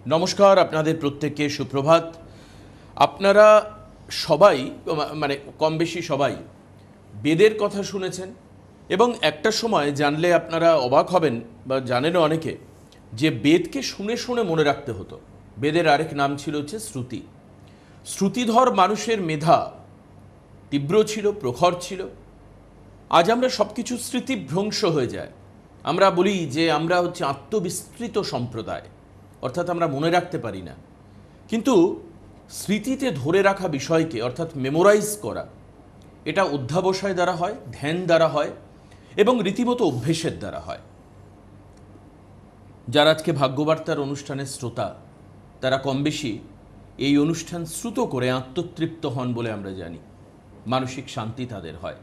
নমস্কার, আপনাদের প্রত্যেককে সুপ্রভাত। আপনারা সবাই মানে কম বেশি সবাই বেদের কথা শুনেছেন এবং একটা সময় জানলে আপনারা অবাক হবেন বা জানেনও অনেকে যে বেদকে শুনে শুনে মনে রাখতে হতো। বেদের আরেক নাম ছিল হচ্ছে শ্রুতি। শ্রুতিধর মানুষের মেধা তীব্র ছিল, প্রখর ছিল। আজ আমরা সব কিছু স্মৃতিভ্রংশ হয়ে যায়। আমরা বলি যে আমরা হচ্ছে আত্মবিস্তৃত সম্প্রদায়, অর্থাৎ আমরা মনে রাখতে পারি না। কিন্তু স্মৃতিতে ধরে রাখা বিষয়কে অর্থাৎ মেমোরাইজ করা, এটা অধ্যাবসায় দ্বারা হয়, ধ্যান দ্বারা হয় এবং রীতিমতো অভ্যেসের দ্বারা হয়। যারা আজকে ভাগ্যবার্তার অনুষ্ঠানের শ্রোতা, তারা কম বেশি এই অনুষ্ঠান শ্রুত করে আত্মতৃপ্ত হন বলে আমরা জানি। মানসিক শান্তি তাদের হয়।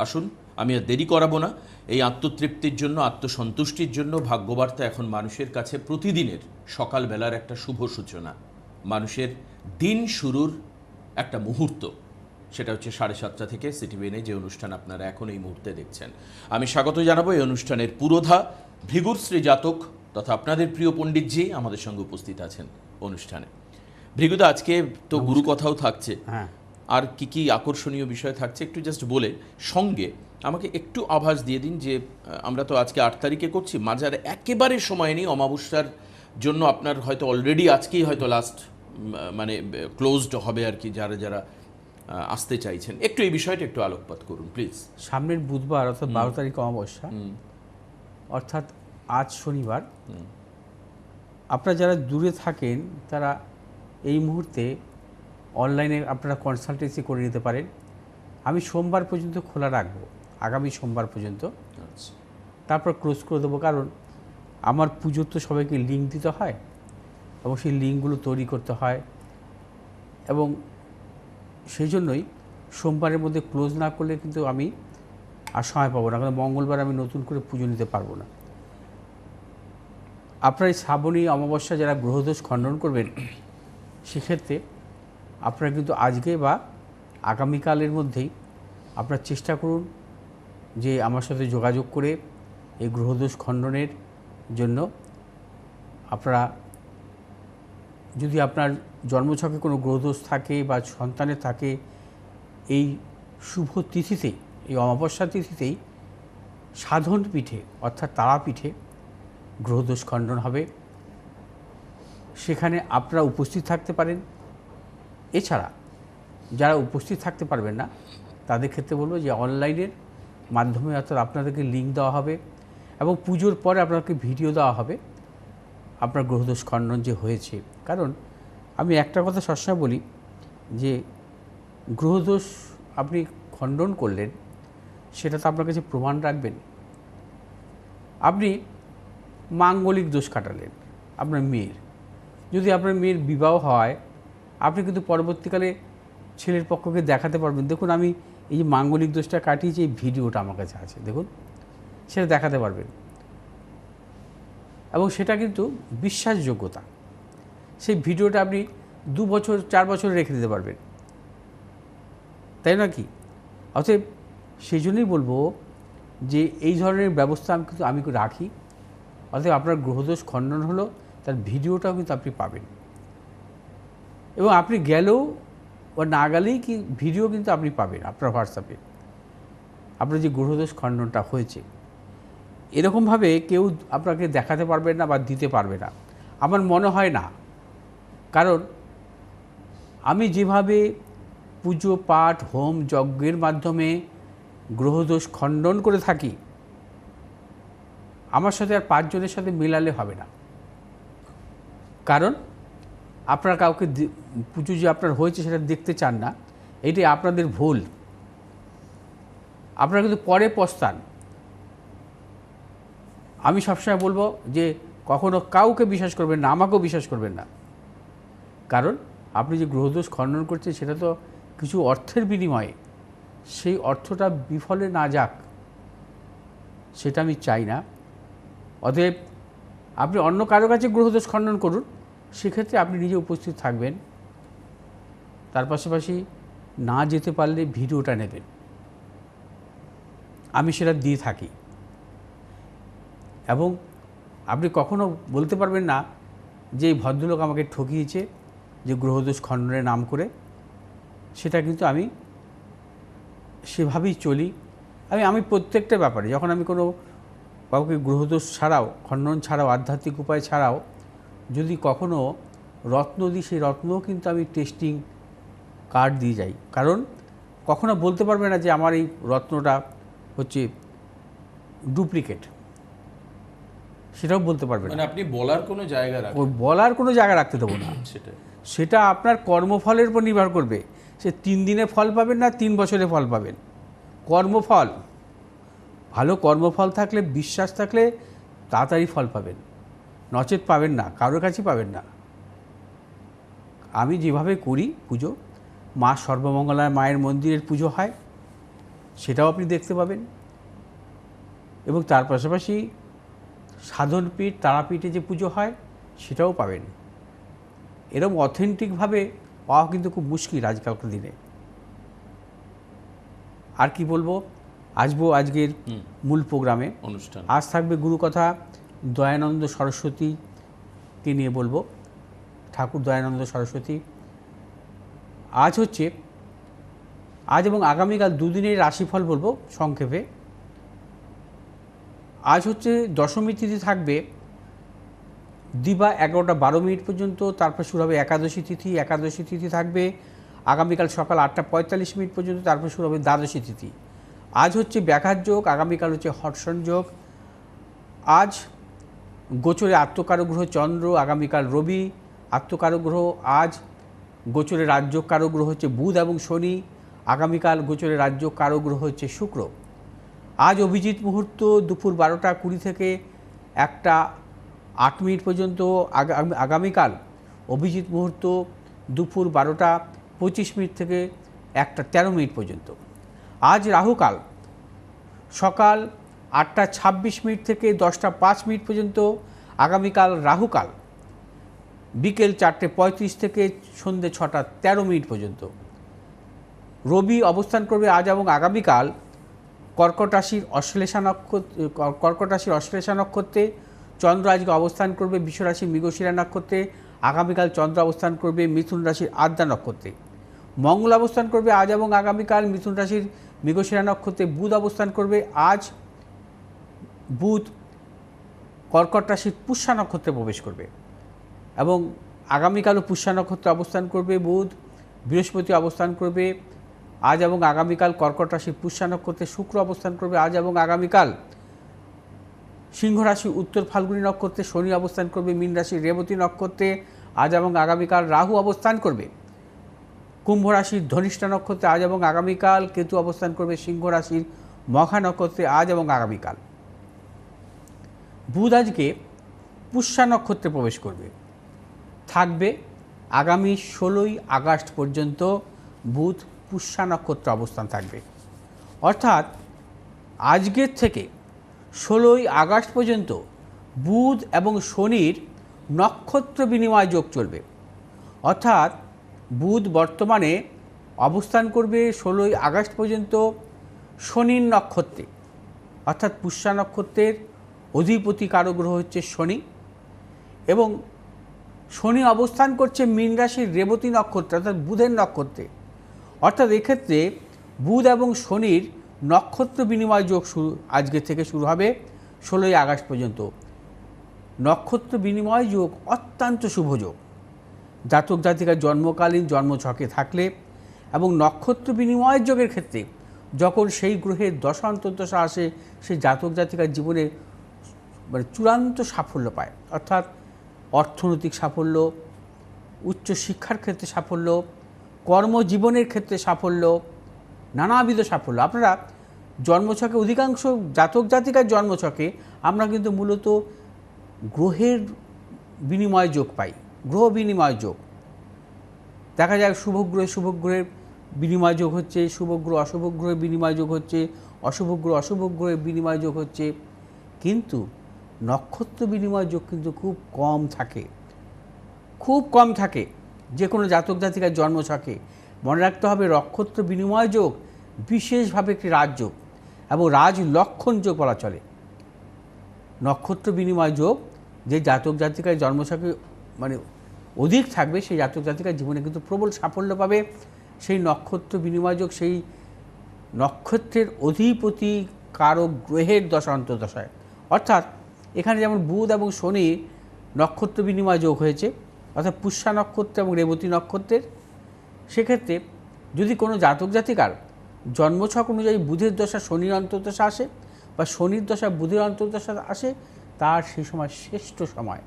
আসুন, আমি আর দেরি করাবো না। এই আত্মতৃপ্তির জন্য, আত্মসন্তুষ্টির জন্য ভাগ্যবার্তা এখন মানুষের কাছে প্রতিদিনের সকালবেলার একটা শুভ সূচনা, মানুষের দিন শুরুর একটা মুহূর্ত। সেটা হচ্ছে 7:30 থেকে সিটিভিএনে যে অনুষ্ঠান আপনারা এখন এই মুহূর্তে দেখছেন। আমি স্বাগত জানাবো এই অনুষ্ঠানের পুরোধা ভৃগুশ্রী জাতক তথা আপনাদের প্রিয় পণ্ডিতজি আমাদের সঙ্গে উপস্থিত আছেন অনুষ্ঠানে। ভৃগুদা, আজকে তো গুরু কথাও থাকছে, আর কি কি আকর্ষণীয় বিষয় থাকছে একটু জাস্ট বলে সঙ্গে আমাকে একটু আভাস দিয়ে দিন যে আমরা তো আজকে 8 তারিখে করছি, মাঝারে একেবারে সময় নেই অমাবস্যার জন্য। আপনার হয়তো অলরেডি আজকেই হয়তো লাস্ট মানে ক্লোজড হবে আর কি, যারা যারা আসতে চাইছেন। একটু এই বিষয়টা একটু আলোকপাত করুন প্লিজ। সামনের বুধবার অর্থাৎ 12 তারিখ অমাবস্যা, অর্থাৎ আজ শনিবার। আপনারা যারা দূরে থাকেন তারা এই মুহূর্তে অনলাইনে আপনারা কনসালটেন্সি করে নিতে পারেন। আমি সোমবার পর্যন্ত খোলা রাখবো, আগামী সোমবার পর্যন্ত। তারপর ক্লোজ করে দেবো, কারণ আমার পুজোর তো সবাইকে লিঙ্ক দিতে হয় এবং সেই লিঙ্কগুলো তৈরি করতে হয়, এবং সেই জন্যই সোমবারের মধ্যে ক্লোজ না করলে কিন্তু আমি আর সময় পাবো না, কারণ মঙ্গলবার আমি নতুন করে পুজো নিতে পারবো না। আপনার এই শ্রাবণী অমাবস্যা যারা গ্রহদোষ খণ্ডন করবেন, সেক্ষেত্রে আপনারা কিন্তু আজকে বা আগামীকালের মধ্যেই আপনারা চেষ্টা করুন যে আমার সাথে যোগাযোগ করে এই গ্রহদোষ খণ্ডনের জন্য আপনারা, যদি আপনার জন্মছকে কোনো গ্রহদোষ থাকে বা সন্তানের থাকে, এই শুভ তিথিতেই, এই অমাবস্যা তিথিতেই সাধন পীঠে অর্থাৎ তারাপীঠে গ্রহদোষ খণ্ডন হবে। সেখানে আপনারা উপস্থিত থাকতে পারেন। এছাড়া যারা উপস্থিত থাকতে পারবেন না, তাদের ক্ষেত্রে বলবো যে অনলাইনের মাধ্যমে অর্থাৎ আপনাদেরকে লিঙ্ক দেওয়া হবে এবং পুজোর পরে আপনাকে ভিডিও দেওয়া হবে আপনার গ্রহদোষ খণ্ডন যে হয়েছে। কারণ আমি একটা কথা সবসময় বলি যে গ্রহদোষ আপনি খণ্ডন করলেন, সেটা তো আপনার কাছে প্রমাণ রাখবেন। আপনি মাঙ্গলিক দোষ কাটালেন আপনার মেয়ের, যদি আপনার মেয়ের বিবাহ হয়, আপনি কিন্তু পরবর্তীকালে ছেলের পক্ষকে দেখাতে পারবেন, দেখুন আমি এই যে মাঙ্গলিক দোষটা কাটিয়েছি, এই ভিডিওটা আমার কাছে আছে, দেখুন, সেটা দেখাতে পারবেন। এবং সেটা কিন্তু বিশ্বাসযোগ্যতা। সেই ভিডিওটা আপনি 2 বছর 4 বছর রেখে দিতে পারবেন, তাই না কি? অতএব সেই জন্যই বলবো যে এই ধরনের ব্যবস্থা আমি রাখি। অতএব আপনার গ্রহদোষ খণ্ডন হলো, তার ভিডিওটাও কিন্তু আপনি পাবেন, এবং আপনি গেলেও বা না গেলেই কি ভিডিও কিন্তু আপনি পাবেন আপনার হোয়াটসঅ্যাপে, আপনার যে গ্রহদোষ খণ্ডনটা হয়েছে। এরকমভাবে কেউ আপনাকে দেখাতে পারবে না বা দিতে পারবে না, আমার মনে হয় না। কারণ আমি যেভাবে পুজো পাঠ হোম যজ্ঞের মাধ্যমে গ্রহদোষ খণ্ডন করে থাকি, আমার সাথে আর 5 জনের সাথে মেলালে হবে না। কারণ আপনারা কাউকে পুজো যে আপনার হয়েছে সেটা দেখতে চান না, এটাই আপনাদের ভুল। আপনারা কিন্তু পরে পস্তান। আমি সবসময় বলবো যে কখনো কাউকে বিশ্বাস করবেন না, আমাকেও বিশ্বাস করবেন না। কারণ আপনি যে গ্রহদোষ খণ্ডন করছেন সেটা তো কিছু অর্থের বিনিময়ে, সেই অর্থটা বিফলে না যাক, সেটা আমি চাই না। অতএব আপনি অন্য কারো কাছে গ্রহদোষ খণ্ডন করুন, সেক্ষেত্রে আপনি নিজে উপস্থিত থাকবেন। তার পাশাপাশি না যেতে পারলে ভিডিওটা নেবেন, আমি সেটা দিয়ে থাকি। এবং আপনি কখনো বলতে পারবেন না যে এই ভদ্রলোক আমাকে ঠকিয়েছে, যে গ্রহদোষ খণ্ডনের নাম করে। সেটা কিন্তু আমি সেভাবেই চলি। আমি প্রত্যেকটা ব্যাপারে যখন আমি কোনো কাউকে গ্রহদোষ ছাড়াও, খণ্ডন ছাড়াও, আধ্যাত্মিক উপায় ছাড়াও যদি কখনো রত্ন দিই, সেই রত্নও কিন্তু আমি টেস্টিং কার্ড দিয়ে যাই। কারণ কখনো বলতে পারবে না যে আমার এই রত্নটা হচ্ছে ডুপ্লিকেট, সেটাও বলতে পারবে না। মানে আপনি বলার কোনো জায়গা রাখেন, ওই বলার কোনো জায়গা রাখতে দেবো না। সেটা আপনার কর্মফলের উপর নির্ভর করবে। সে 3 দিনে ফল পাবেন না 3 বছরে ফল পাবেন। কর্মফল, ভালো কর্মফল থাকলে, বিশ্বাস থাকলে তাড়াতাড়ি ফল পাবেন, নচেত পাবেন না, কারোর কাছেই পাবেন না। আমি যেভাবে করি পুজো, মা সর্বমঙ্গলার মায়ের মন্দিরের পুজো হয়, সেটাও আপনি দেখতে পাবেন। এবং তার পাশাপাশি সাধনপীঠ, তারাপীঠে যে পুজো হয় সেটাও পাবেন। এরকম অথেন্টিকভাবে পাওয়া কিন্তু খুব মুশকিল আজকালকার দিনে। আর কি বলবো, আসবো আজকের মূল প্রোগ্রামে। অনুষ্ঠান আজ থাকবে গুরুকথা দয়ানন্দ সরস্বতীকে নিয়ে বলবো, ঠাকুর দয়ানন্দ সরস্বতী। আজ এবং আগামীকাল দুদিনের রাশিফল বলবো সংক্ষেপে। আজ হচ্ছে দশমী তিথি, থাকবে দিবা 11টা 12 মিনিট পর্যন্ত, তারপর শুরু হবে একাদশী তিথি। একাদশী তিথি থাকবে আগামীকাল সকাল 8টা 45 মিনিট পর্যন্ত, তারপর শুরু হবে দ্বাদশী তিথি। আজ হচ্ছে ব্যাঘাত যোগ, আগামীকাল হচ্ছে হর্ষণ যোগ। আজ গোচরে আত্মকারক গ্রহ চন্দ্র, আগামীকাল রবি আত্মকারক গ্রহ। আজ গোচরে রাজযোগ কারক গ্রহ হচ্ছে বুধ এবং শনি, আগামীকাল গোচরে রাজযোগ কারক গ্রহ হচ্ছে শুক্র। আজ অভিজিৎ মুহূর্ত দুপুর 12টা 20 থেকে 1টা 8 মিনিট পর্যন্ত। আগামীকাল অভিজিৎ মুহূর্ত দুপুর 12টা 25 মিনিট থেকে 1টা 13 মিনিট পর্যন্ত। আজ রাহুকাল সকাল 8টা 26 মিনিট থেকে 10টা 5 মিনিট পর্যন্ত। আগামীকাল রাহুকাল বিকেল 4টে 35 থেকে সন্ধ্যে 6টা 13 মিনিট পর্যন্ত। রবি অবস্থান করবে আজ এবং আগামীকাল কর্কট রাশির অশ্লেষা নক্ষত্রে। চন্দ্র আজকে অবস্থান করবে বৃষ রাশির মৃগশিরা নক্ষত্রে। আগামীকাল চন্দ্র অবস্থান করবে মিথুন রাশির আদ্রা নক্ষত্রে। মঙ্গল অবস্থান করবে আজ এবং আগামীকাল মিথুন রাশির মৃগশিরা নক্ষত্রে। বুধ অবস্থান করবে আজ, বুধ কর্কট রাশির পুষ্যা নক্ষত্রে প্রবেশ করবে এবং আগামীকালও পুষ্যা নক্ষত্রে অবস্থান করবে বুধ। বৃহস্পতি অবস্থান করবে আজ এবং আগামীকাল কর্কট রাশির পুষ্যা নক্ষত্রে। শুক্র অবস্থান করবে আজ এবং আগামীকাল সিংহ রাশি উত্তর ফাল্গুনী নক্ষত্রে। শনি অবস্থান করবে মীন রাশির রেবতী নক্ষত্রে আজ এবং আগামীকাল। রাহু অবস্থান করবে কুম্ভ রাশির ধনিষ্ঠা নক্ষত্রে আজ এবং আগামীকাল। কেতু অবস্থান করবে সিংহ রাশির মঘা নক্ষত্রে আজ এবং আগামীকাল। বুধ আজকে পুষ্যা নক্ষত্রে প্রবেশ করবে, থাকবে আগামী 16ই আগস্ট পর্যন্ত। বুধ পুষ্যা নক্ষত্র অবস্থান থাকবে, অর্থাৎ আজকের থেকে 16ই আগস্ট পর্যন্ত বুধ এবং শনির নক্ষত্র বিনিময় যোগ চলবে। অর্থাৎ বুধ বর্তমানে অবস্থান করবে 16ই আগস্ট পর্যন্ত শনির নক্ষত্রে, অর্থাৎ পুষ্যা নক্ষত্রের অধিপতি কারক গ্রহ হচ্ছে শনি, এবং শনি অবস্থান করছে মীন রাশির রেবতী নক্ষত্রে অর্থাৎ বুধের নক্ষত্রে। অর্থাৎ এক্ষেত্রে বুধ এবং শনির নক্ষত্র বিনিময় যোগ আজকে থেকে শুরু হবে 16ই আগস্ট পর্যন্ত। নক্ষত্র বিনিময় যোগ অত্যন্ত শুভ যোগ। জাতক জাতিকার জন্মকালীন জন্মছকে থাকলে এবং নক্ষত্র বিনিময় যোগের ক্ষেত্রে যখন সেই গ্রহের দশা অন্তর্দশা আসে, সেই জাতক জাতিকার জীবনে চূড়ান্ত সাফল্য পায়। অর্থাৎ অর্থনৈতিক সাফল্য, উচ্চশিক্ষার ক্ষেত্রে সাফল্য, কর্মজীবনের ক্ষেত্রে সাফল্য, নানাবিধ সাফল্য। আপনারা জন্মছকে, অধিকাংশ জাতক জাতিকার জন্মছকে আমরা কিন্তু মূলত গ্রহের বিনিময় যোগ পাই, গ্রহ বিনিময় যোগ। দেখা যায় শুভ গ্রহের বিনিময় যোগ হচ্ছে, শুভ গ্রহ অশুভ গ্রহের বিনিময় যোগ হচ্ছে, অশুভ গ্রহের বিনিময় যোগ হচ্ছে, কিন্তু নক্ষত্র বিনিময় যোগ কিন্তু খুব কম থাকে যে কোনো জাতক জাতিকার জন্মছকে। মনে রাখতে হবে নক্ষত্র বিনিময় যোগ বিশেষভাবে একটি রাজযোগ এবং রাজ লক্ষণ যোগ বলা চলে। নক্ষত্র বিনিময় যোগ যে জাতক জাতিকার জন্মছকে মানে অধিক থাকবে, সেই জাতক জাতিকার জীবনে কিন্তু প্রবল সাফল্য পাবে। সেই নক্ষত্র বিনিময় যোগ সেই নক্ষত্রের অধিপতি কারক গ্রহের দশা অন্তর্দশায়, অর্থাৎ এখানে যেমন বুধ এবং শনি নক্ষত্র বিনিময় যোগ হয়েছে, অর্থাৎ পুষ্যা নক্ষত্র এবং রেবতী নক্ষত্রের, সেক্ষেত্রে যদি কোনো জাতক জাতিকার জন্মছক অনুযায়ী বুধের দশা শনির অন্তর্দশা আসে বা শনির দশা বুধের অন্তর্দশা আসে, তার সেই সময় শ্রেষ্ঠ সময়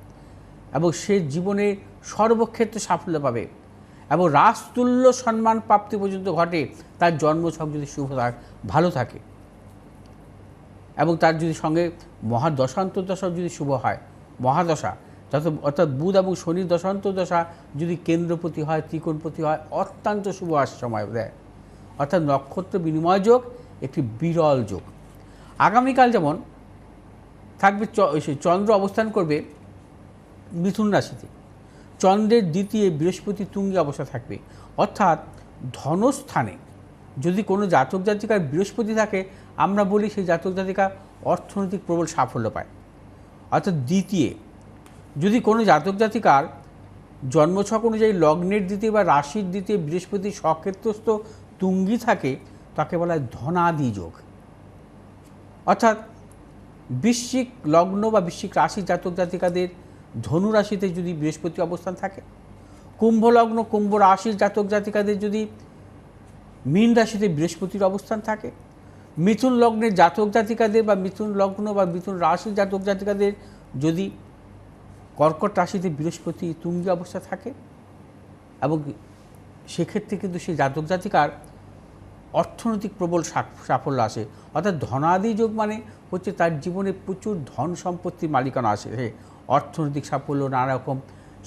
এবং সে জীবনে সর্বক্ষেত্রে সাফল্য পাবে এবং রাজতুল্য সম্মান প্রাপ্তি পর্যন্ত ঘটে তার জন্মছক যদি শুভ ভালো থাকে এবং তার যদি সঙ্গে মহাদশান্তর্দশা যদি শুভ হয়, মহাদশা অর্থাৎ বুধ এবং শনির দশান্তর্দশা যদি কেন্দ্রপতি হয়, ত্রিকোণপতি হয়, অত্যন্ত শুভ সময় দেয়। অর্থাৎ নক্ষত্র বিনিময় যোগ একটি বিরল যোগ। আগামীকাল যেমন থাকবে চন্দ্র অবস্থান করবে মিথুন রাশিতে, চন্দ্রের দ্বিতীয় বৃহস্পতি তুঙ্গি অবস্থা থাকবে, অর্থাৎ ধনস্থানে যদি কোনো জাতক জাতিকার বৃহস্পতি থাকে, আমরা বলি সেই জাতক জাতিকা অর্থনৈতিক প্রবল সাফল্য পায়। অর্থাৎ দ্বিতীয় যদি কোনো জাতক জাতিকার জন্মছক অনুযায়ী লগ্নের দ্বিতীয় বা রাশির দ্বিতীয় বৃহস্পতি স্বক্ষেত্রস্থ তুঙ্গি থাকে, তাকে বলা হয় ধনাদি যোগ। অর্থাৎ বৃশ্চিক লগ্ন বা বৃশ্চিক রাশি জাতক জাতিকাদের ধনু রাশিতে যদি বৃহস্পতি অবস্থান থাকে, কুম্ভ লগ্ন কুম্ভ রাশির জাতক জাতিকাদের যদি মীন রাশিতে বৃহস্পতির অবস্থান থাকে, মিথুন লগ্নের জাতক জাতিকাদের বা মিথুন লগ্ন বা মিথুন রাশির জাতক জাতিকাদের যদি কর্কট রাশিতে বৃহস্পতি তুঙ্গি অবস্থা থাকে, এবং সেক্ষেত্রে কিন্তু সেই জাতক জাতিকার অর্থনৈতিক প্রবল সাফল্য আসে। অর্থাৎ ধনাদি যোগ মানে হচ্ছে তার জীবনে প্রচুর ধন সম্পত্তির মালিকানা আসে, সে অর্থনৈতিক সাফল্য, নানা রকম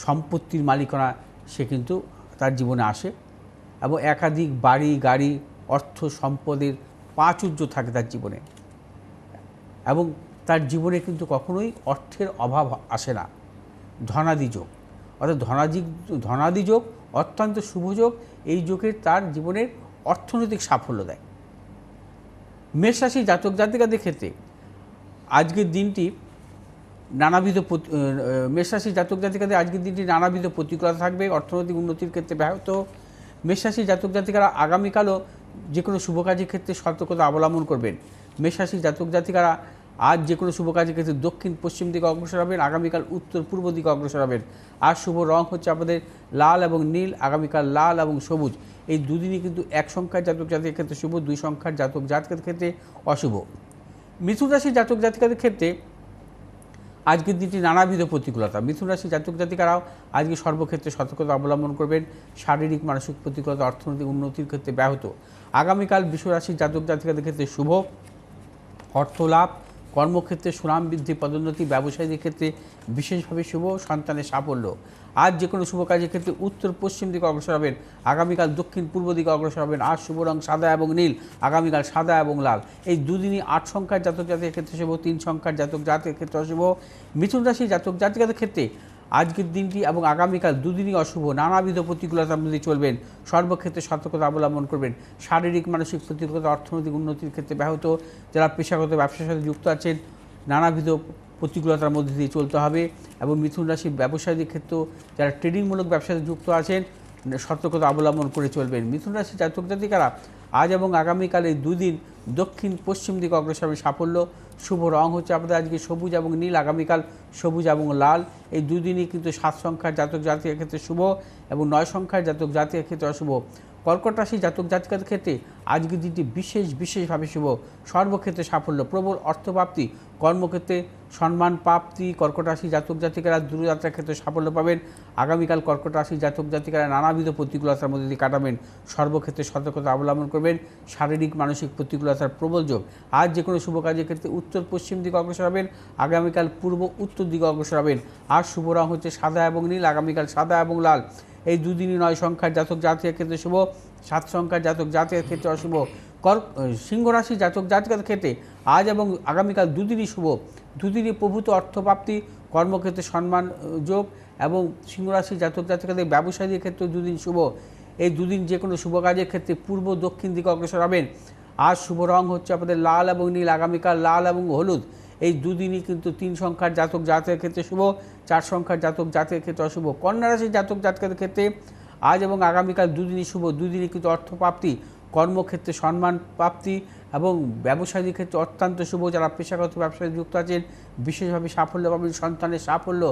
সম্পত্তির মালিকানা সে কিন্তু তার জীবনে আসে এবং একাধিক বাড়ি গাড়ি অর্থ সম্পদের প্রাচুর্য থাকে তার জীবনে, এবং তার জীবনে কিন্তু কখনোই অর্থের অভাব আসে না। ধনাদি যোগ অর্থাৎ ধনাদি যোগ অত্যন্ত শুভ যোগ, এই যোগের তার জীবনের অর্থনৈতিক সাফল্য দেয়। মেষ রাশি জাতক জাতিকাদের ক্ষেত্রে আজকের দিনটি মেষ রাশি জাতক জাতিকাদের আজকের দিনটি নানাবিধ প্রতিকূলতা থাকবে, অর্থনৈতিক উন্নতির ক্ষেত্রে ব্যাহত। মেষ রাশি জাতক জাতিকারা আগামীকালও যে কোনো শুভ কাজের ক্ষেত্রে সতর্কতা অবলম্বন করবেন। মেষ রাশি জাতক জাতিকারা আজ যে কোনো শুভ কাজের ক্ষেত্রে দক্ষিণ পশ্চিম দিকে অগ্রসর হবেন, আগামীকাল উত্তর পূর্ব দিকে অগ্রসর হবেন। আর শুভ রং হচ্ছে আপনাদের লাল এবং নীল, আগামীকাল লাল এবং সবুজ। এই দুদিনই কিন্তু এক সংখ্যার জাতক জাতিকের ক্ষেত্রে শুভ, দুই সংখ্যার জাতক জাতিকের ক্ষেত্রে অশুভ। মিথুন রাশির জাতক জাতিকাদের ক্ষেত্রে আজকের দিনটি নানাবিধ প্রতিকূলতা। মিথুন রাশি জাতক জাতিকারাও আজকে সর্বক্ষেত্রে সতর্কতা অবলম্বন করবেন, শারীরিক মানসিক প্রতিকূলতা অর্থনৈতিক উন্নতির ক্ষেত্রে ব্যাহত। আগামীকাল বৃষ রাশির জাতক জাতিকাদের ক্ষেত্রে শুভ, অর্থ লাভ, কর্মক্ষেত্রে সুনাম বৃদ্ধি, পদোন্নতি, ব্যবসায়ীদের ক্ষেত্রে বিশেষভাবে শুভ, সন্তানের সাফল্য। আজ যে কোনো শুভ কাজের ক্ষেত্রে উত্তর পশ্চিম দিকে অগ্রসর হবেন, আগামীকাল দক্ষিণ পূর্ব দিকে অগ্রসর হবেন। আজ শুভ রং সাদা এবং নীল, আগামীকাল সাদা এবং লাল। এই দুদিনই 8 সংখ্যার জাতক জাতিকের ক্ষেত্রে শুভ, 3 সংখ্যার জাতক জাতিকের ক্ষেত্রে অশুভ। মিথুন রাশি জাতক জাতিকাদের ক্ষেত্রে আজকের দিনটি এবং আগামীকাল দুদিনই অশুভ, নানাবিধ প্রতিকূলতার মধ্যে চলবেন, সর্বক্ষেত্রে সতর্কতা অবলম্বন করবেন। শারীরিক মানসিক প্রতিকূলতা অর্থনৈতিক উন্নতির ক্ষেত্রে ব্যাহত। যারা পেশাগত ব্যবসার সাথে যুক্ত আছেন, নানাবিধ প্রতিকূলতার মধ্যে দিয়ে চলতে হবে। এবং মিথুন রাশির ব্যবসায়ীদের ক্ষেত্রেও যারা ট্রেডিংমূলক ব্যবসাতে যুক্ত আছেন, সতর্কতা অবলম্বন করে চলবেন। মিথুন রাশির জাতক জাতিকারা আজ এবং আগামীকাল এই দুদিন দক্ষিণ পশ্চিম দিকে অগ্রসর হবে, সাফল্য। শুভ রং হচ্ছে আপনাদের আজকে সবুজ এবং নীল, আগামীকাল সবুজ এবং লাল। এই দুদিনই কিন্তু 7 সংখ্যার জাতক জাতিকের ক্ষেত্রে শুভ এবং 9 সংখ্যার জাতক জাতিকের ক্ষেত্রে অশুভ। কর্কট রাশি জাতক জাতিকাদের ক্ষেত্রে আজকের দিনটি বিশেষভাবে শুভ, সর্বক্ষেত্রে সাফল্য, প্রবল অর্থপ্রাপ্তি, কর্মক্ষেত্রে সম্মান প্রাপ্তি। কর্কট রাশি জাতক জাতিকারা দূরযাত্রার ক্ষেত্রে সাফল্য পাবেন। আগামীকাল কর্কট রাশি জাতক জাতিকারা নানাবিধ প্রতিকূলতার মধ্যে দিয়ে কাটাবেন, সর্বক্ষেত্রে সতর্কতা অবলম্বন করবেন। শারীরিক মানসিক প্রতিকূলতার প্রবল যোগ। আজ যে কোনো শুভ কাজের ক্ষেত্রে উত্তর পশ্চিম দিকে অগ্রসর হবেন, আগামীকাল পূর্ব উত্তর দিকে অগ্রসর হবেন। আর শুভ রং হচ্ছে সাদা এবং নীল, আগামীকাল সাদা এবং লাল। এই দুদিনই 9 সংখ্যার জাতক জাতিকের ক্ষেত্রে শুভ, 7 সংখ্যার জাতক জাতিকের ক্ষেত্রে অশুভ। সিংহ রাশি জাতক জাতিকাদের ক্ষেত্রে আজ এবং আগামীকাল দুদিনই শুভ, দুদিনই প্রভূত অর্থপ্রাপ্তি, কর্মক্ষেত্রে সম্মান যোগ এবং সিংহ রাশি জাতক জাতিকাদের ব্যবসায়ীদের ক্ষেত্রে দুদিন শুভ। এই দুদিন যে কোনো শুভ কাজের ক্ষেত্রে পূর্ব দক্ষিণ দিকে অগ্রসর হবেন। আজ শুভ রং হচ্ছে আপনাদের লাল এবং নীল, আগামীকাল লাল এবং হলুদ। এই দুদিনই কিন্তু 3 সংখ্যার জাতক জাতকের ক্ষেত্রে শুভ, 4 সংখ্যার জাতক জাতকের ক্ষেত্রে অশুভ। কন্যা রাশির জাতক জাতকের ক্ষেত্রে আজ এবং আগামীকাল দুদিনই শুভ, দুদিনই কিন্তু অর্থপ্রাপ্তি, কর্মক্ষেত্রে সম্মান প্রাপ্তি এবং ব্যবসায়ীদের ক্ষেত্রে অত্যন্ত শুভ। যারা পেশাগত ব্যবসায় যুক্ত আছেন বিশেষভাবে সাফল্য পাবেন, সন্তানের সাফল্য।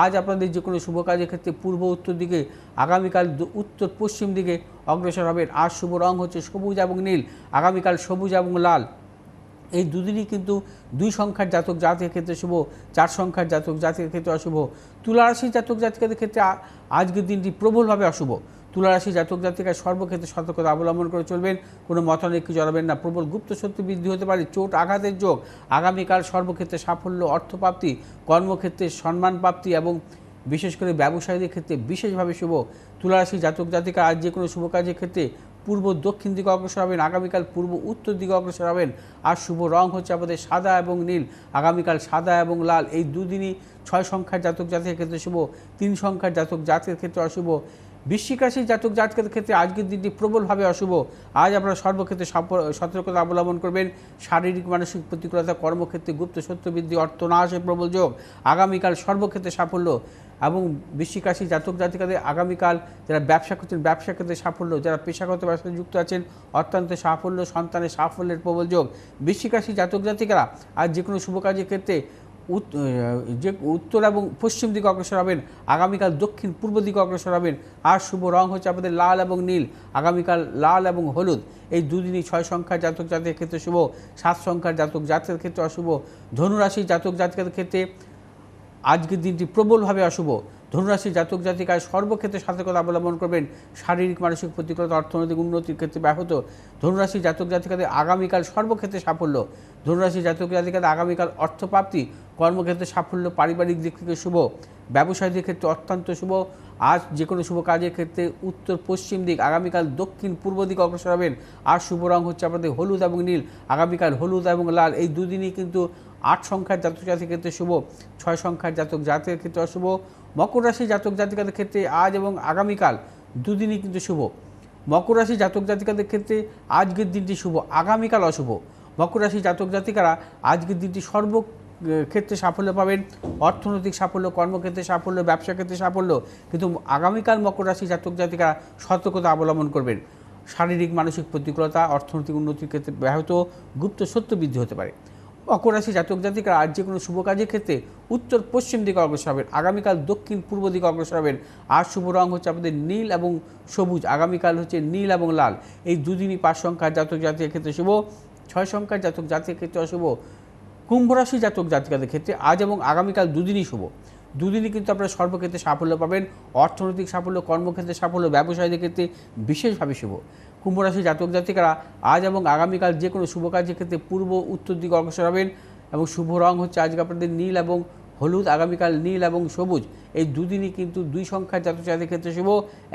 আজ আপনাদের যে কোনো শুভ কাজের ক্ষেত্রে পূর্ব উত্তর দিকে, আগামীকাল উত্তর পশ্চিম দিকে অগ্রসর হবেন। আজ শুভ রং হচ্ছে সবুজ এবং নীল, আগামীকাল সবুজ এবং লাল। এই দুদিনই কিন্তু 2 সংখ্যার জাতক জাতকের ক্ষেত্রে শুভ, 4 সংখ্যার জাতক জাতকের ক্ষেত্রে অশুভ। তুলা রাশির জাতক জাতিকাদের ক্ষেত্রে আজকের দিনটি প্রবলভাবে অশুভ। তুলা রাশি জাতক জাতিকা সর্বক্ষেত্রে সতর্কতা অবলম্বন করে চলবেন, কোনো মতানৈক্যে জড়াবেন না। প্রবল গুপ্ত শত্রু বৃদ্ধি হতে পারে, চোট আঘাতের যোগ। আগামীকাল সর্বক্ষেত্রে সাফল্য, অর্থপ্রাপ্তি, কর্মক্ষেত্রে সম্মান প্রাপ্তি এবং বিশেষ করে ব্যবসায়ীদের ক্ষেত্রে বিশেষভাবে শুভ। তুলা রাশি জাতক জাতিকা আজ যে কোনো শুভ কাজের ক্ষেত্রে পূর্ব দক্ষিণ দিকে অগ্রসর হবেন, আগামীকাল পূর্ব উত্তর দিকে অগ্রসর হবেন। আর শুভ রং হচ্ছে আমাদের সাদা এবং নীল, আগামীকাল সাদা এবং লাল। এই দুদিনই 6 সংখ্যার জাতক জাতকের ক্ষেত্রে শুভ, 3 সংখ্যার জাতক জাতকের ক্ষেত্রে অশুভ। বৃশ্চিক রাশির জাতক জাতকের ক্ষেত্রে আজকের দিনটি প্রবলভাবে অশুভ। আজ আপনারা সর্বক্ষেত্রে সতর্কতা অবলম্বন করবেন। শারীরিক মানসিক প্রতিকূলতা, কর্মক্ষেত্রে গুপ্ত শত্রু বৃদ্ধি, অর্থনাশের প্রবল যোগ। আগামীকাল সর্বক্ষেত্রে সাফল্য এবং বৃশ্চিক রাশির জাতক জাতিকাদের আগামীকাল যারা ব্যবসা করছেন ব্যবসা ক্ষেত্রে সাফল্য, যারা পেশাগত ব্যবসায় যুক্ত আছেন অত্যন্ত সাফল্য, সন্তানের সাফল্যের প্রবল যোগ। বৃশ্চিক রাশির জাতক জাতিকারা আজ যে কোনো শুভ কাজের ক্ষেত্রে যে উত্তর এবং পশ্চিম দিকে অগ্রসর হবেন, আগামীকাল দক্ষিণ পূর্ব দিকে অগ্রসর হবেন। আর শুভ রং হচ্ছে আমাদের লাল এবং নীল, আগামীকাল লাল এবং হলুদ। এই দুদিনই 6 সংখ্যার জাতক জাতকের ক্ষেত্রে শুভ, 7 সংখ্যার জাতক জাতকের ক্ষেত্রে অশুভ। ধনুরাশির জাতক জাতকের ক্ষেত্রে আজকের দিনটি প্রবলভাবে অশুভ। ধনুরাশির জাতক জাতিকায় সর্বক্ষেত্রে সতর্কতা অবলম্বন করবেন। শারীরিক মানসিক প্রতিকূলতা, অর্থনৈতিক উন্নতির ক্ষেত্রে ব্যাহত। ধনুরাশির জাতক জাতিকাদের আগামীকাল সর্বক্ষেত্রে সাফল্য। ধনুরাশির জাতক জাতিকাদের আগামীকাল অর্থপ্রাপ্তি, কর্মক্ষেত্রে সাফল্য, পারিবারিক দিক থেকে শুভ, ব্যবসায়ীদের ক্ষেত্রে অত্যন্ত শুভ। আজ যে কোনো শুভ কাজের ক্ষেত্রে উত্তর পশ্চিম দিক, আগামীকাল দক্ষিণ পূর্ব দিকে অগ্রসর হবেন। আর শুভ রং হচ্ছে আমাদের হলুদ এবং নীল, আগামীকাল হলুদ এবং লাল। এই দুদিনই কিন্তু 8 সংখ্যার জাতক জাতির ক্ষেত্রে শুভ, 6 সংখ্যার জাতক জাতকের ক্ষেত্রে অশুভ। মকর রাশি জাতক জাতিকাদের ক্ষেত্রে আজ এবং আগামীকাল দুদিনই কিন্তু শুভ। মকর রাশি জাতক জাতিকাদের ক্ষেত্রে আজকের দিনটি শুভ, আগামীকাল অশুভ। মকর রাশি জাতক জাতিকারা আজকের দিনটি ক্ষেত্রে সাফল্য পাবেন, অর্থনৈতিক সাফল্য, কর্মক্ষেত্রে সাফল্য, ব্যবসা ক্ষেত্রে সাফল্য। কিন্তু আগামীকাল মকর রাশি জাতক জাতিকারা সতর্কতা অবলম্বন করবেন। শারীরিক মানসিক প্রতিকূলতা, অর্থনৈতিক উন্নতির ক্ষেত্রে ব্যাহত, গুপ্ত সত্য বৃদ্ধি হতে পারে। মকর রাশি জাতক জাতিকারা আজ যে কোনো শুভ কাজের ক্ষেত্রে উত্তর পশ্চিম দিকে অগ্রসর হবেন, আগামীকাল দক্ষিণ পূর্ব দিকে অগ্রসর হবেন। আর শুভ রং হচ্ছে আমাদের নীল এবং সবুজ, আগামীকাল হচ্ছে নীল এবং লাল। এই দুদিনই 5 সংখ্যার জাতক জাতিকের ক্ষেত্রে শুভ, 6 সংখ্যার জাতক জাতিকের ক্ষেত্রে অশুভ। কুম্ভ রাশি জাতক জাতিকাদের ক্ষেত্রে আজ এবং আগামীকাল দুদিনই শুভ। দুদিনই কিন্তু আপনারা সর্বক্ষেত্রে সাফল্য পাবেন, অর্থনৈতিক সাফল্য, কর্মক্ষেত্রে সাফল্য, ব্যবসায়ীদের ক্ষেত্রে বিশেষভাবে শুভ। কুম্ভ রাশি জাতক জাতিকারা আজ এবং আগামীকাল যে কোনো শুভ কাজের ক্ষেত্রে পূর্ব উত্তর দিকে অগ্রসর হবেন এবং শুভ রং হচ্ছে আজকে আপনাদের নীল এবং হলুদ, আগামীকাল নীল এবং সবুজ। এই দুদিনই কিন্তু 2 সংখ্যার জাতক জাতিকের ক্ষেত্রে শুভ,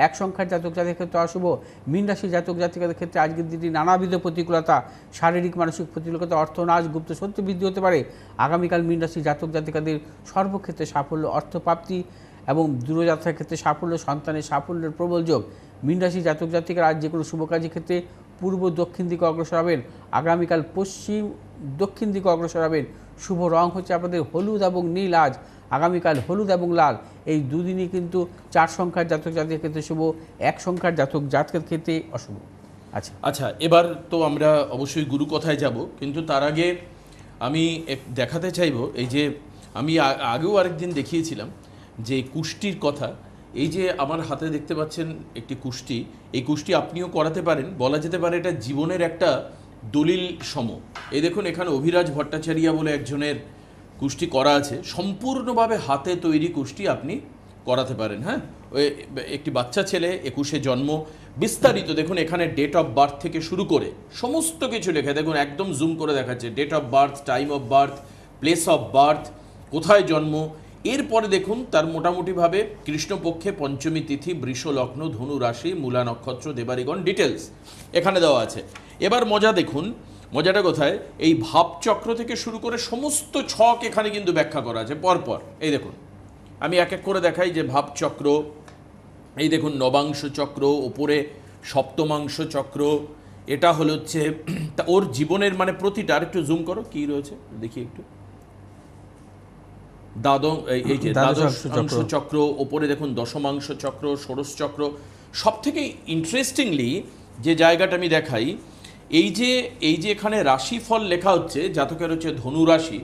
1 সংখ্যার জাতক জাতিকের ক্ষেত্রে অশুভ। মীন রাশি জাতক জাতিকাদের ক্ষেত্রে আজকের দিনটি নানাবিধ প্রতিকূলতা, শারীরিক মানসিক প্রতিকূলতা, অর্থনাশ, গুপ্ত সত্য বৃদ্ধি হতে পারে। আগামীকাল মীন রাশি জাতক জাতিকাদের সর্বক্ষেত্রে সাফল্য, অর্থপ্রাপ্তি এবং দূরযাত্রার ক্ষেত্রে সাফল্য, সন্তানের সাফল্যের প্রবল যোগ। মীন রাশি জাতক জাতিকারা আজ যে কোনো শুভ কাজের ক্ষেত্রে পূর্ব দক্ষিণ দিকে অগ্রসর হবেন, আগামীকাল পশ্চিম দক্ষিণ দিকে অগ্রসর হবেন। শুভ রং হচ্ছে আপনাদের হলুদ এবং নীল, আজ আগামীকাল হলুদ এবং লাল। এই দুদিনই কিন্তু 4 সংখ্যার জাতক জাতিকের ক্ষেত্রে শুভ, 1 সংখ্যার জাতক জাতকের ক্ষেত্রে অশুভ। আচ্ছা, এবার তো আমরা অবশ্যই গুরু কথায় যাব, কিন্তু তার আগে আমি দেখাতে চাইব, এই যে আমি আগেও আরেকদিন দেখিয়েছিলাম যে কুষ্টির কথা। এই যে আমার হাতে দেখতে পাচ্ছেন একটি কুষ্টি, এই কুষ্টি আপনিও করাতে পারেন, বলা যেতে পারে এটা জীবনের একটা দলিল সম। এই দেখুন, এখানে অভিরাজ ভট্টাচার্য বলে একজনের কুষ্টি করা আছে, সম্পূর্ণভাবে হাতে তৈরি কুষ্টি আপনি করাতে পারেন। হ্যাঁ, একটি বাচ্চা ছেলে, 21-এ জন্ম, বিস্তারিত দেখুন, এখানে ডেট অফ বার্থ থেকে শুরু করে সমস্ত কিছু লেখা, দেখুন একদম জুম করে দেখাচ্ছে, date of birth, time of birth, place of birth, কোথায় জন্ম। এরপরে দেখুন তার মোটামুটিভাবে কৃষ্ণপক্ষে পঞ্চমী তিথি, বৃষ লগ্ন, ধনু রাশি, মূলা নক্ষত্র, দেবারিগণ, ডিটেলস এখানে দেওয়া আছে। এবার মজা দেখুন, মজাটা কোথায়, এই ভাবচক্র থেকে শুরু করে সমস্ত ছক এখানে কিন্তু ব্যাখ্যা করা আছে পরপর। এই দেখুন, আমি এক এক করে দেখাই যে ভাবচক্র, এই দেখুন নবাংশ চক্র, ওপরে সপ্তমাংশ চক্র, এটা হলো হচ্ছে ওর জীবনের মানে প্রতিটা, আর একটু জুম করো, কী রয়েছে দেখি একটু, এই যে দ্বাদশ দ্বাদশাংশ চক্র, ওপরে দেখুন দশমাংশ চক্র, ষোড়শ চক্র। সব থেকে ইন্টারেস্টিংলি যে জায়গাটা আমি দেখাই, এই যে এখানে রাশিফল লেখা হচ্ছে, জাতকের হচ্ছে ধনু রাশি,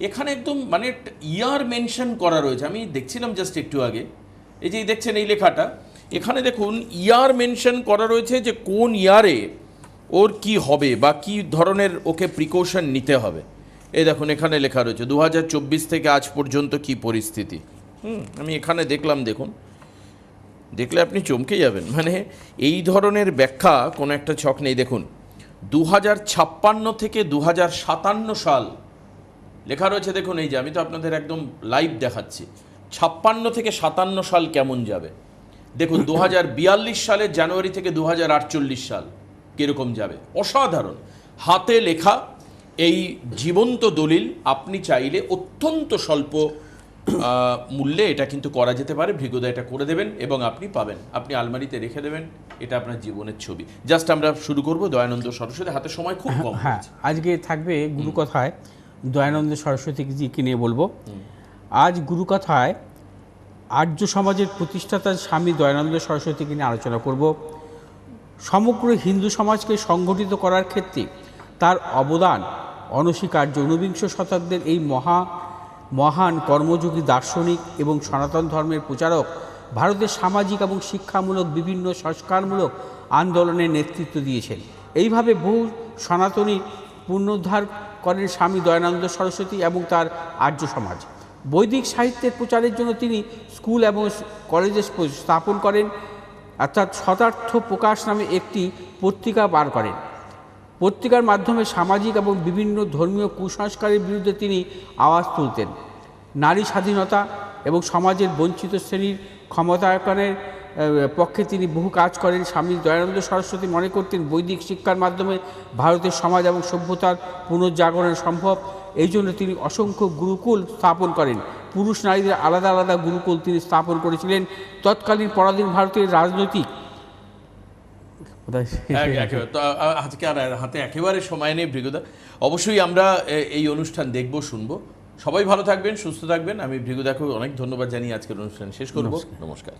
এখানে একদম মানে ইয়ার মেনশন করা রয়েছে। আমি দেখছিলাম জাস্ট একটু আগে, এই যে দেখছেন এই লেখাটা, এখানে দেখুন ইয়ার মেনশন করা রয়েছে যে কোন ইয়ারে ওর কি হবে বা কি ধরনের ওকে প্রিকশন নিতে হবে। এই দেখুন এখানে লেখা রয়েছে 2024 থেকে আজ পর্যন্ত কি পরিস্থিতি। আমি এখানে দেখলাম, দেখুন, দেখলে আপনি চমকে যাবেন। মানে এই ধরনের ব্যাখ্যা কোনো একটা ছক নেই। দেখুন 2056 থেকে 2057 সাল লেখা রয়েছে। দেখুন এই যে আমি তো আপনাদের একদম লাইভ দেখাচ্ছি, 56 থেকে 57 সাল কেমন যাবে। দেখুন 2042 সালের জানুয়ারি থেকে 2048 সাল কীরকম যাবে। অসাধারণ হাতে লেখা এই জীবন্ত দলিল আপনি চাইলে অত্যন্ত স্বল্প মূল্যে এটা কিন্তু করা যেতে পারে। ভৃগুদা এটা করে দেবেন এবং আপনি পাবেন, আপনি আলমারিতে রেখে দেবেন, এটা আপনার জীবনের ছবি। জাস্ট আমরা শুরু করব দয়ানন্দ সরস্বতী, হাতে সময় খুব কম। হ্যাঁ, আজকে থাকবে গুরুকথায় দয়ানন্দ সরস্বতীজিকে নিয়ে বলবো। আজ গুরুকথায় আর্য সমাজের প্রতিষ্ঠাতা স্বামী দয়ানন্দ সরস্বতীকে নিয়ে আলোচনা করব। সমগ্র হিন্দু সমাজকে সংগঠিত করার ক্ষেত্রে তার অবদান অনস্বীকার্য। ঊনবিংশ শতাব্দীর এই মহান কর্মযোগী দার্শনিক এবং সনাতন ধর্মের প্রচারক ভারতের সামাজিক এবং শিক্ষামূলক বিভিন্ন সংস্কারমূলক আন্দোলনের নেতৃত্ব দিয়েছেন। এইভাবে বহু সনাতনী পুনরুদ্ধার করেন স্বামী দয়ানন্দ সরস্বতী এবং তার আর্য সমাজ। বৈদিক সাহিত্যের প্রচারের জন্য তিনি স্কুল এবং কলেজে স্থাপন করেন, অর্থাৎ শতার্থ প্রকাশ নামে একটি পত্রিকা বার করেন। পত্রিকার মাধ্যমে সামাজিক এবং বিভিন্ন ধর্মীয় কুসংস্কারের বিরুদ্ধে তিনি আওয়াজ তুলতেন। নারী স্বাধীনতা এবং সমাজের বঞ্চিত শ্রেণীর ক্ষমতায়নের পক্ষে তিনি বহু কাজ করেন। স্বামী দয়ানন্দ সরস্বতী মনে করতেন বৈদিক শিক্ষার মাধ্যমে ভারতের সমাজ এবং সভ্যতার পুনর্জাগরণ সম্ভব। এই জন্য তিনি অসংখ্য গুরুকুল স্থাপন করেন। পুরুষ নারীদের আলাদা আলাদা গুরুকুল তিনি স্থাপন করেছিলেন। তৎকালীন পরাধীন ভারতের রাজনৈতিক আজকে আর হাতে একেবারে সময় নেই ভৃগুদা। অবশ্যই আমরা এই অনুষ্ঠান দেখব, শুনবো। সবাই ভালো থাকবেন, সুস্থ থাকবেন। আমি ভৃগুদাকে অনেক ধন্যবাদ জানিয়ে আজকের অনুষ্ঠান শেষ করব। নমস্কার।